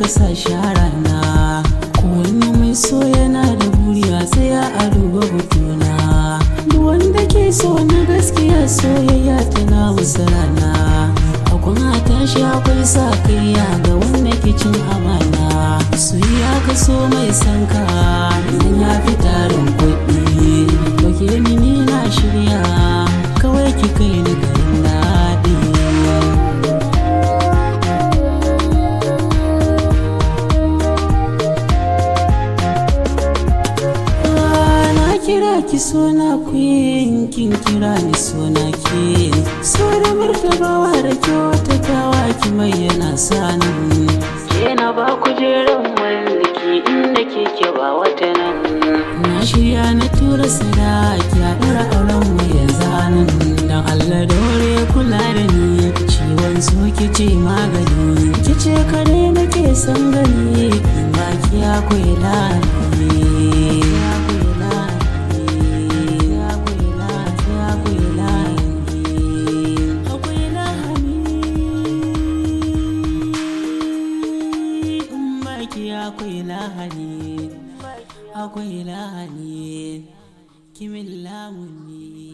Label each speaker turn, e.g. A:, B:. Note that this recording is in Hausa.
A: ka sa sharana. Kowanne mai so yana da buriya sai a duba hotuna. Duk wanda ke so na gaskiya soyayya tana musu rana. Akwai tashi akwai sa kaiya ga wanda ke cin amana. Soyayya ka so mai sanka idan ya fi tarin kuɗi. Bake ni na shirya kawai ki kai ni garin daɗi. Kira ki sona queen, kin kira ni sona ke. So da martabawa da kyautatawa ki mai yana sanin. Ke na ba kujeran mallaki inda kike ba wata nan. Na shirya na tura sadaki a ɗora auren mu yanzu nan. Dan Allah dore kula da ni, ciwon so kice magani. Kice kare nake san gani, ba ki akwai lani. Akwai lahani, kimin lamuni.